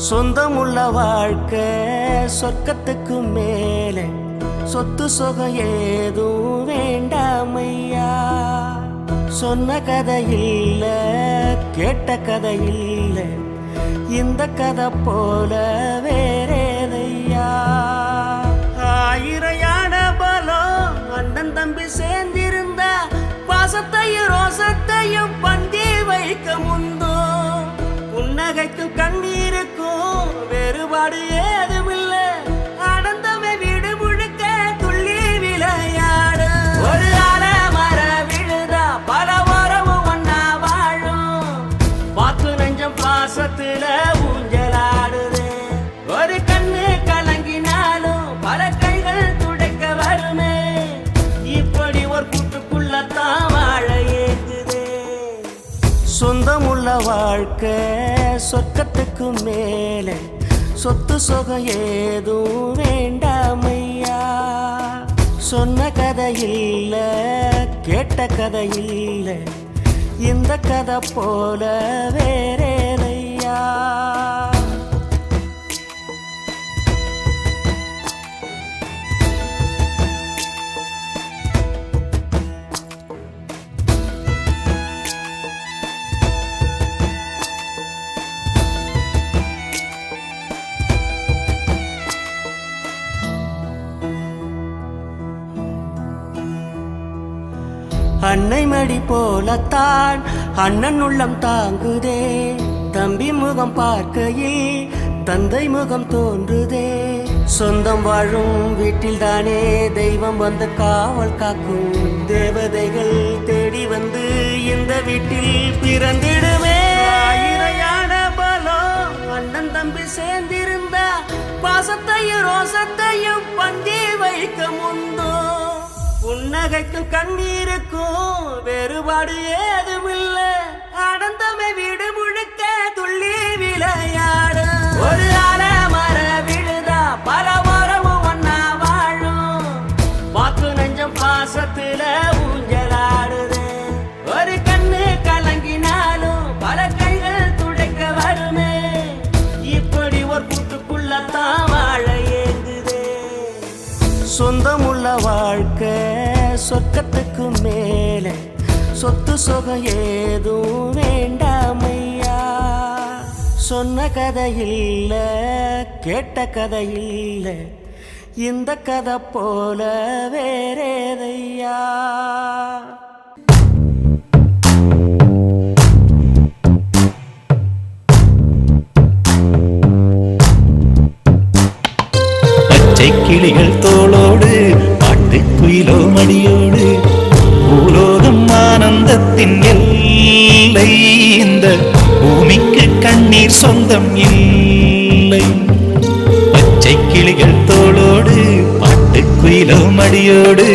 சொந்தமுள்ள வாழ்க்கை சொர்க்கத்துக்கு மேலே சொத்து சொகம் ஏதும் வேண்டாமையா. சொன்ன கதை இல்ல கேட்ட கதை இல்ல இந்த கதை போல வேறேதையா. ஆயிரையான பலம் அண்ணன் தம்பி சேர்ந்திருந்தா பாசத்தையும் ரோசத்தையும் பந்தி வைக்க முந்தோ. புன்னகைக்கும் கண்ணீருக்கும் வேறுபாடு ஏதுமில்ல. ஆனந்தமே வீடு முழுக்க துள்ளி விளையாடு. ஒரு மர விழுதா பல உறவும் ஒன்னா வாழும். வாக்கு நெஞ்சம் பாசத்துல ஊஞ்சலாடுது. ஒரு கண்ணு கலங்கினாலும் பல கைகள் துடைக்க வருமே. இப்படி ஒரு கூட்டுக்குள்ளத்தான் வாழ ஏங்குது. சொந்தமுள்ள வாழ்க்கை சொர்க்கத்துக்கு மேலே சொத்து சொகம் ஏதும் வேண்டாமையா. சொன்ன கதை இல்ல கேட்ட கதை இல்ல இந்த கதை போல வேறேதையா. அன்னை மடி போலத்தான் அண்ணன் உள்ளம் தாங்குதே. தம்பி முகம் பார்க்கையில் தந்தை முகம் தோன்றுதே. சொந்தம் வாழும் வீட்டில் தானே தெய்வம் வந்து காவல் காக்கும். தேவதைகள் தேடி வந்து இந்த வீட்டில் பிறந்திடுமே. ஆயிரையான பலம் அண்ணன் தம்பி சேர்ந்திருந்தா பாசத்தையும் ரோசத்தையும் பந்தி வைக்க முந்தோ. புன்னகைக்கும் கண்ணீருக்கும் வேறுபாடு ஏதுமில்ல. ஆனந்தமே வீடு முழுக்க துள்ளி விளையாடு. ஒரு மர விழுதா பல உறவும் ஒன்னா வாழும். வாக்கு நெஞ்சம் பாசத்துல ஊஞ்சலாடுது. ஒரு கண்ணு கலங்கினாலும் பல கைகள் துடைக்க வருமே. இப்படி ஒரு கூட்டுக்குள்ளத்தான் வாழ ஏங்குது. சொந்தமுள்ள வாழ்க்கை சொர்க்கத்துக்கு மேலே சொத்து சொகம் ஏதும் வேண்டாமையா. சொன்ன கதை இல்ல கேட்ட கதை இல்ல இந்த கதை போல வேறேதையா. பச்சை கிளிகள் தோளோடு பாட்டு குயிலோ மடியோடு பூலோகம் ஆனந்தத்தின் எல்லை. இந்த பூமிக்கு கண்ணீர் சொந்தம் இல்லை. பச்சை கிளிகள் தோளோடு பாட்டு குயிலோ மடியோடு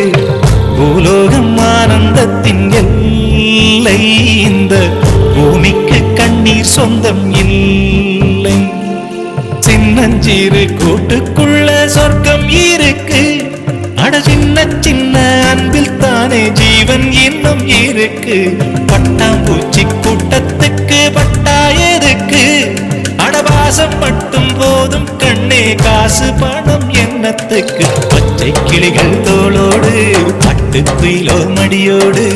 பூலோகம் ஆனந்தத்தின் எல்லை. இந்த பூமிக்கு கண்ணீர் சொந்தம் இல்லை. சின்னஞ்சீரு கூட்டுக்குள்ள சொர்க்கம் இருக்கு. அட சின்ன சின்ன அன்பில் தானே ஜீவன் இன்னும் இருக்கு. பட்டாம்பூச்சி கூட்டத்துக்கு பட்டா எதுக்கு? அடவாசம் மட்டும் போதும் கண்ணே காசு பணம் என்னத்துக்கு? பச்சை கிளிகள் தோளோடு பட்டு குயிலோ மடியோடு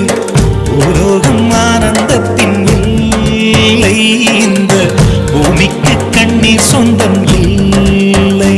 பூலோகம் ஆனந்தத்தின் இல்லை. இந்த பூமிக்கு கண்ணீர் சொந்தம் இல்லை.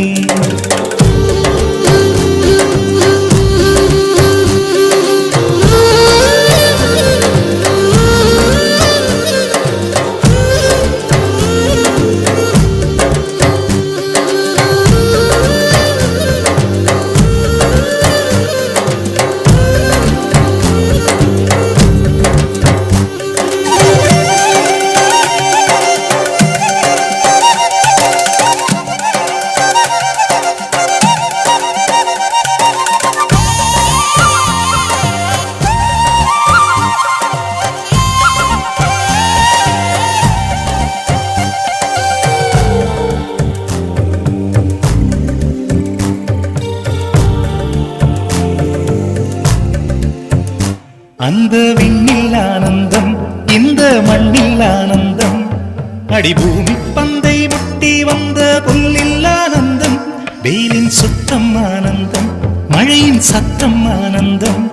அந்த விண்ணில் ஆனந்தம் இந்த மண்ணில் ஆனந்தம். அடிபூமி பந்தை முட்டி வந்த சுத்தம் ஆனந்தம், மழையின் சத்தம் ஆனந்தம்,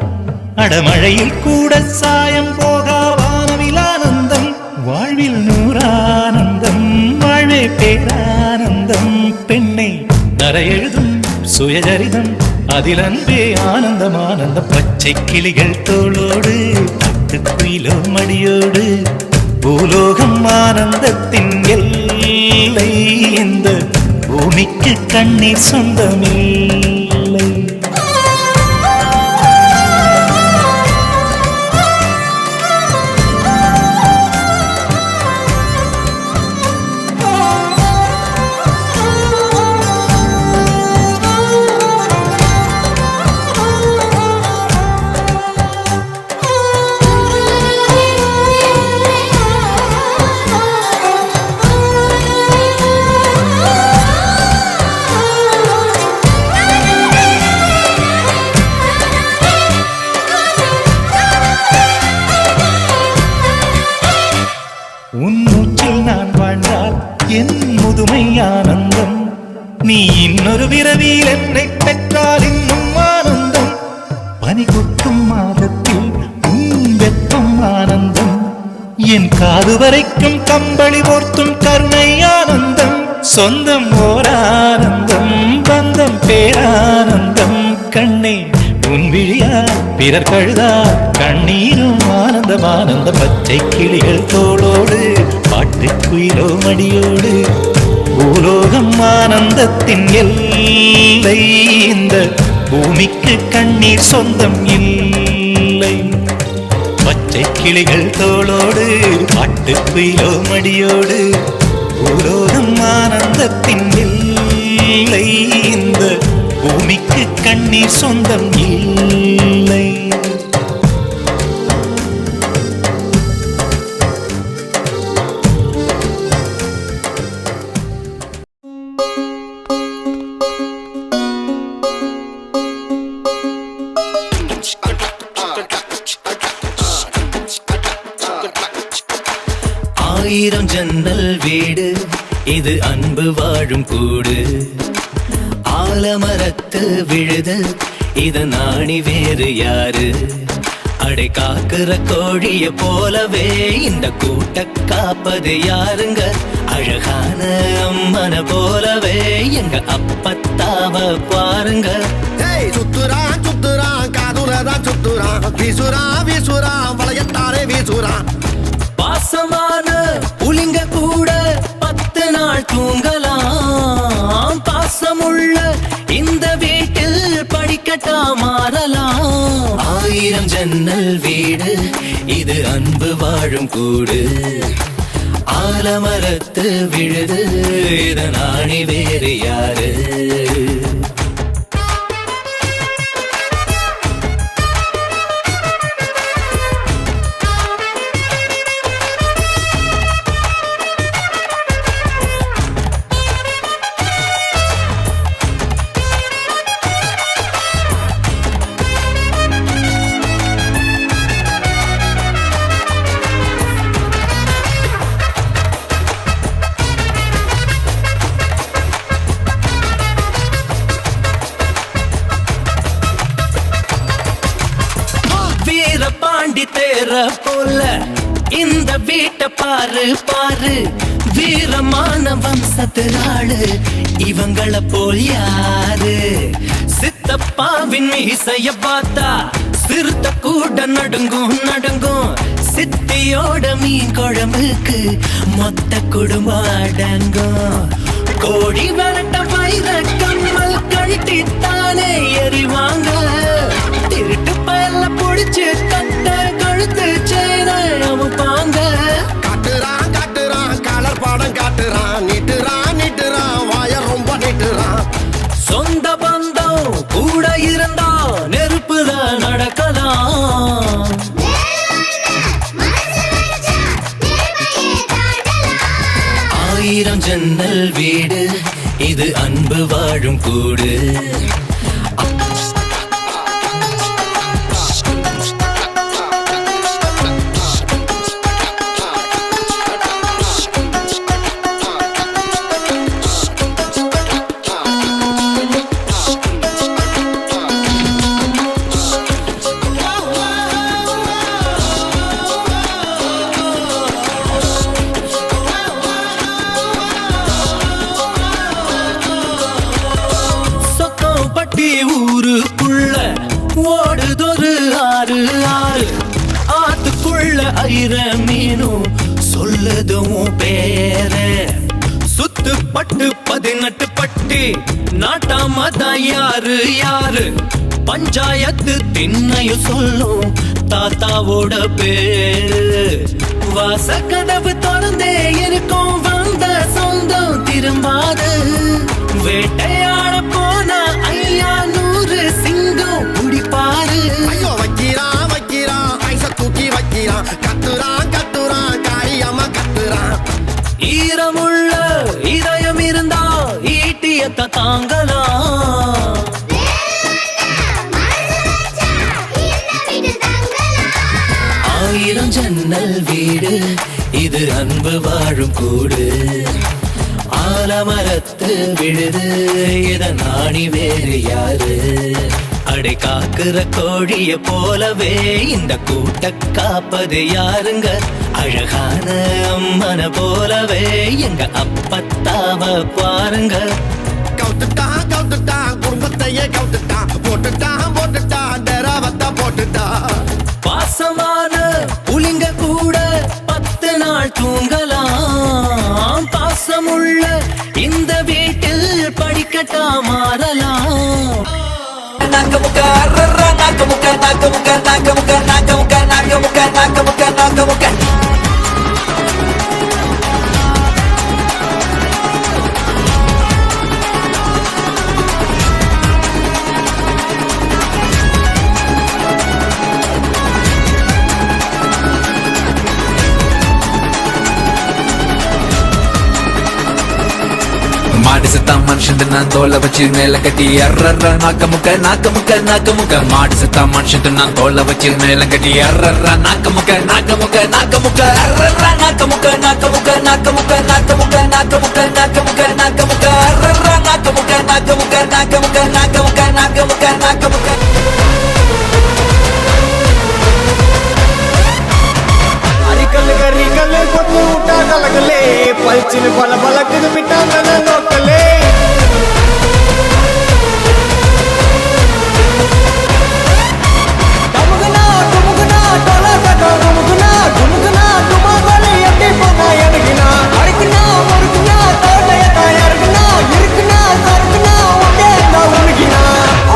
அடமழையில் கூட சாயம் போகா வானவில் ஆனந்தம், வாழ்வில் நூறானந்தம், வாழ்வே பேரானந்தம். பெண்ணை நரையெழுதும் சுயஜரிதம், அதில் அன்பே ஆனந்தம் ஆனந்தம். பச்சை கிளிகள் தோளோடு பட்டுக்குயிலோ மடியோடு, பூலோகம் ஆனந்தத்தின் எல்லை, இந்த பூமிக்கு கண்ணீர் சொந்தமில்லை. உன் மூச்சில் நான் வாழ்ந்தால் என் முதுமை ஆனந்தம், நீ இன்னொரு பிறவியில் என்னை பெற்றால் இன்னும் ஆனந்தம். பனி கொட்டும் மாதத்தில் உன் வெப்பம் ஆனந்தம், என் காது வரைக்கும் கம்பளி போர்த்தும் கருணை ஆனந்தம். சொந்தம் ஓர் ஆனந்தம், பந்தம் பேரானந்தம். கண்ணே உன் விழியா பிறர் கழுதா கண்ணீரும் ஆனந்தம் ஆனந்தம். பச்சை கிளிகள் தோளோடு பாட்டுக்குயிலோ மடியோடு, பூலோகம் ஆனந்தத்தின் எல்லை, இந்த பூமிக்கு கண்ணீர் சொந்தம் இல்லை. பச்சை கிளிகள் தோளோடு பாட்டுக்குயிலோ மடியோடு, பூலோகம் ஆனந்தத்தின் எல்லை, இந்த பூமிக்கு கண்ணீர் சொந்தம் இல்லை. ஆயிரம் ஜன்னல் வீடு, இது அன்பு வாழும் கூடு. ஆலமரத்து விழுது, இத நாணி வேறு யாரு? அடை காக்குற கோழிய போலவே இந்த கூட்ட காப்பது யாருங்க? அழகான அம்மன போலவே எங்க அப்பத்தாவ பாருங்க. சுத்துறான் சுத்துறான் காதுலதான் சுத்துறான், வீசுறான் வீசுறான் வளையத்தாரே வீசுறான். பாசமான புலிங்க கூட 10 நாள் தூங்கலாம். பாசமுள்ள இந்த வீட்டில் படிக்கட்டா மாறலாம். ஆயிரம் ஜன்னல் வீடு, இது அன்பு வாழும் கூடு. ஆலமரத்து விழுது, இத நாணி வேறு யாரு? பாண்டி தேர போல இந்த வீட்டை பாரு பாரு. வீரமான வம்சத்தினாளு இவங்கள போல் யாரு? சித்தப்பாவின் மீசைய பார்த்தா சிறுத்த கூட நடுங்கும் நடுங்கும். சித்தியோட மீன் குழம்புக்கு மொத்த குடும்பம் அடங்கும். கோடி வரட்ட வைர கம்மல் கழட்டித்தானே எறிவாங்க. திருட்டு பயல புடிச்சு கட்ட கழுத்து சேர அமுப்பாங்க. காட்டுறான் காட்டுறான் கலர் பாடம் காட்டுறான், நீட்டுறான் நீட்டுறான் வாய ரொம்ப நீட்டுறான். சொந்த பந்தம் கூட இருந்தா நெருப்புதான் நடக்கலாம். ஆயிரம் ஜன்னல் வீடு, இது அன்பு வாழும் கூடு. பிடிக்கிற மீனும் சொல்லுதும் பேரு சுத்து பட்டு 18 பட்டி நாட்டாமதான் யாரு யாரு பஞ்சாயத்து திண்ணையும் சொல்லும் தாத்தாவோட பேரு வாசக்கதவு திறந்தே இருக்கும் வந்த சொந்தம் திரும்பாது வேட்டையாட போன ஐயா 100 சிங்கம் குடிப்பாரு ஐயோ வைக்கிறான் வைக்கிறான் ஐச தூக்கி வைக்கிறான் கத்துறான் கத்துறான் காரியமா கத்துறான் ஈரமுள்ள இதயம் இருந்தா ஈட்டியத்த தாங்கலாம் ஆயிரம் ஜன்னல் வீடு இது அன்பு வாழும் கூடு ஆலமரத்து விழுது இத நாணி வேறு யாரு அடை காக்குற கோழிய போலவே இந்த கூட்ட காப்பது யாருங்க அழகான அம்மன போலவே எங்க அப்பத்தாவ பாருங்க கவுத்துட்டான் கவுத்துட்டான் குடும்பத்தையே கவுத்துட்டான் போட்டுட்டான் போட்டுட்டான் டெராவத்தா போட்டுட்டான் பாசமான புலிங்க கூட 10 நாள் தூங்கலாம் பாசமுள்ள இந்த வீட்டில் படிக்கட்டா மாறலாம் நாக்கமுக்க நாக்கமுக்க நாக்கமுக்க நாக்கமுக்க நாக்கமுக்க நாக்கமுக்க நாக்கமுக்க நாக்கமுக்க மாடு செத்தா மனுஷன் நான் தோலை வச்சு மேல கட்டி அர்ற நாக்கமுக்க நாக்கமுக்க நாக்கமுக்க மாடு செத்தா மனுஷன் நான் தோலை வச்சு மேல கட்டி அர்ற நாக்கமுக்க நாக்கமுக்க நாக்கமுக்க அர்ற நாக்கமுக்க நாக்கமுக்க நாக்கமுக்க நாக்கமுக்க நாக்கமுக்க நாக்கமுக்க நாக்கமுக்க அர்ற நாக்கமுக்க நாக்கமுக்க நாக்கமுக்க நாக்கமுக்க நாக்கமுக்க நாக்கமுக்க अरिकल को उठा लगले पलचिन पल पलक मिटा नन लोकले डमुगना डमुगना टोला टटो डमुगना डमुगना तुमा बले यति पना यनगिना अड़कना मुरगना तोटयता यरगना इरकना सरगना ओडे ना उनगिना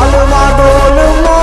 अलमा डोलमा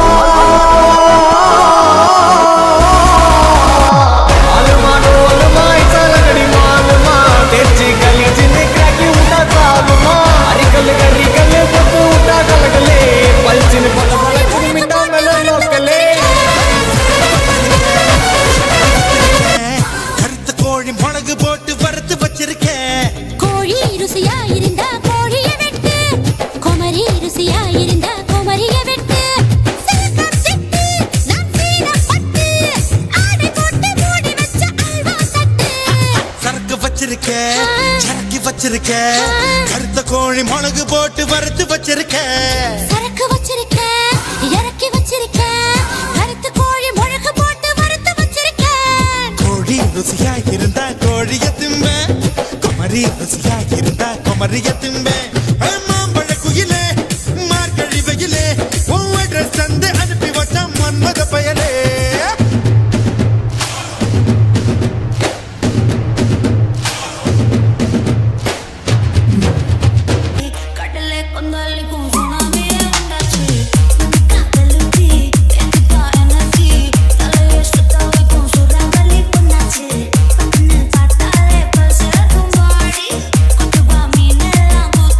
கருத்த கோழி மிளகு போட்டு வறுத்து வச்சிருக்க சரக்கு வச்சிருக்க இறக்கி வச்சிருக்க கருத்த கோழி மிளகு போட்டு வறுத்து வச்சிருக்க கோழி ருசியா இருந்தா கோழிய திம்ப குமரி ருசியா இருந்தா குமரிய திம்ப மாம்பழ குயிலே மார்கழி வெயிலே ஒவ்வொரு சந்தை அனுப்பி வச்ச மன்மத பயலே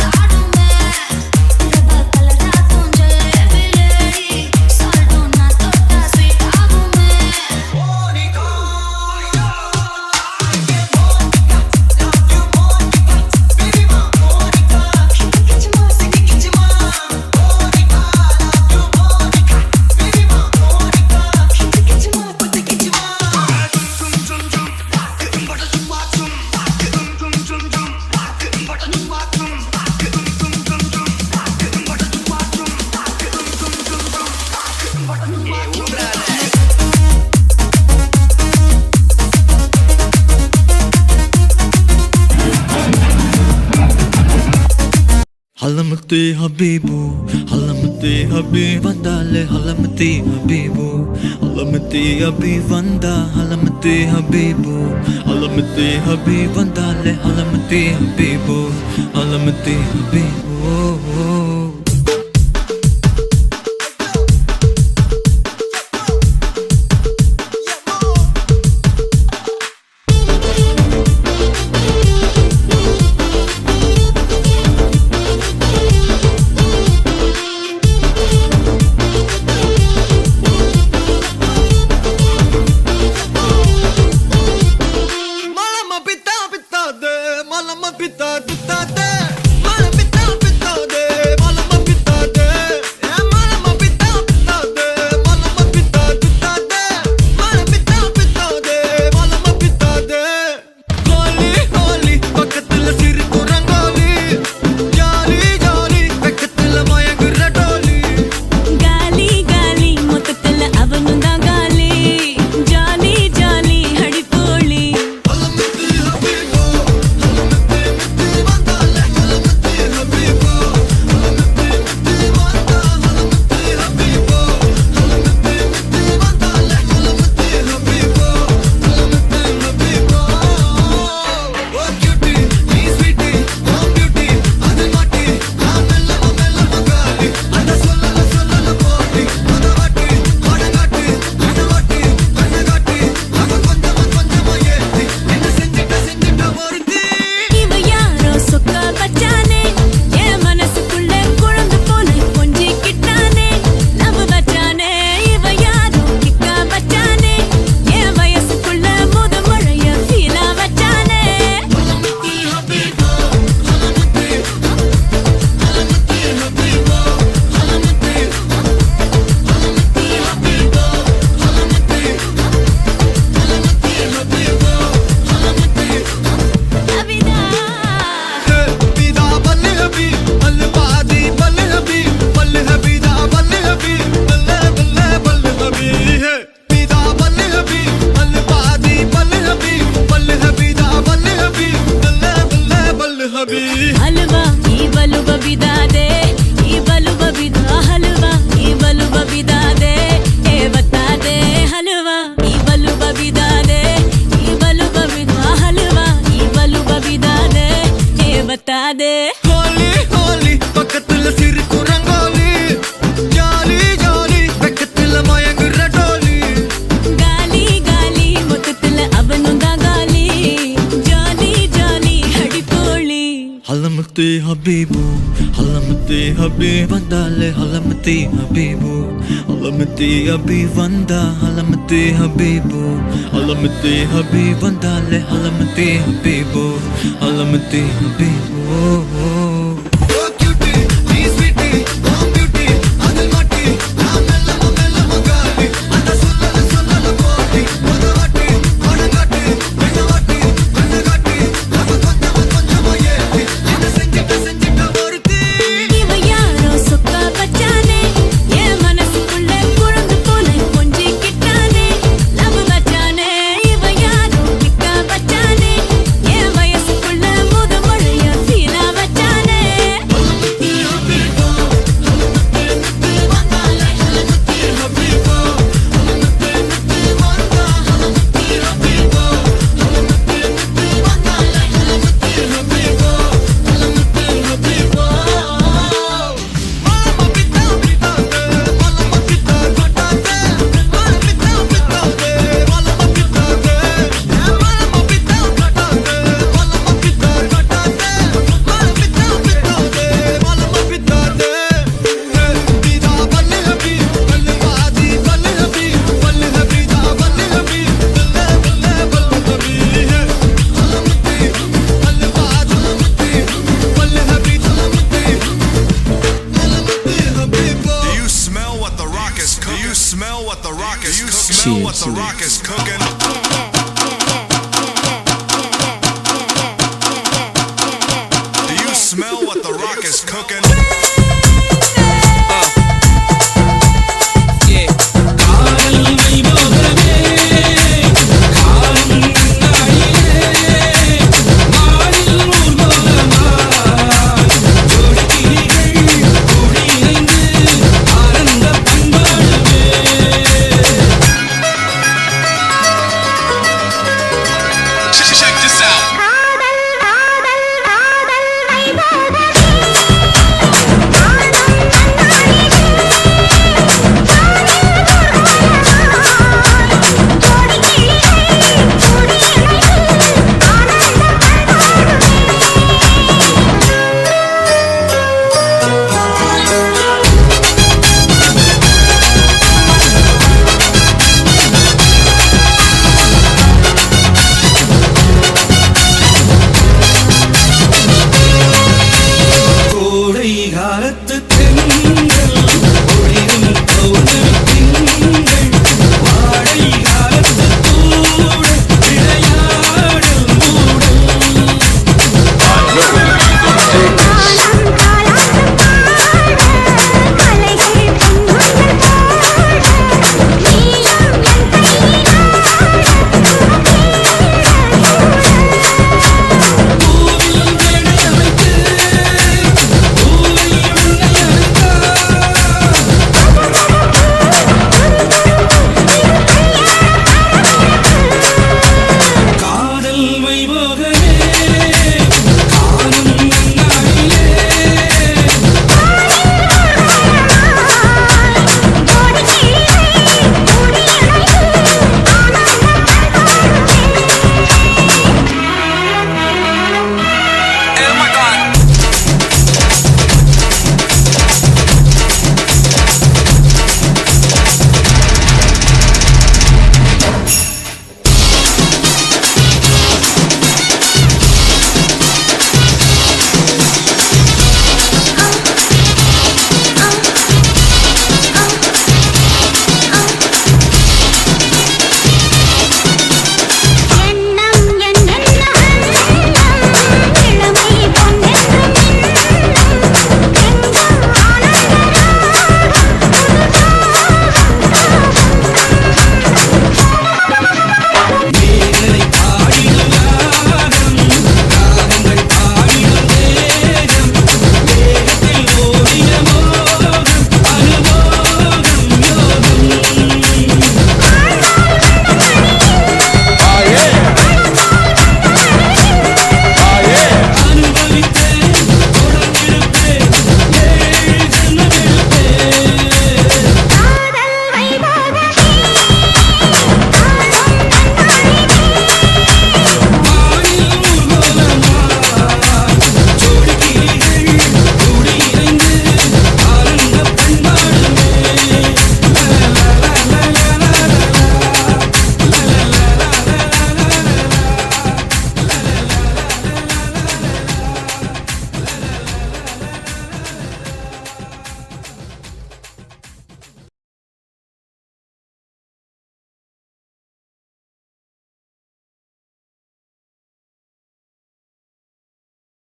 Bye. ஹலமத்தே ஹபீபு ஹலமத்தே ஹபீப் வந்தாலே ஹலமத்தே ஹபீபு ஹலமத்தே ஹபீப் வந்தா ஹலமத்தே ஹபீபு ஹலமத்தே ஹபீப் வந்தாலே ஹலமத்தே ஹபீபு ஹலமத்தே ஹபீபு ஹலமத்தே ஹபீபு ஹலமத்தே ஹபீப் வந்தாலே ஹலமத்தே ஹபீபு ஹலமத்தே ஹபீப் வந்தா ஹலமத்தே ஹபீபு ஹலமத்தே ஹபீப் வந்தாலே ஹலமத்தே ஹபீபு ஹலமத்தே ஹபீபு Smell what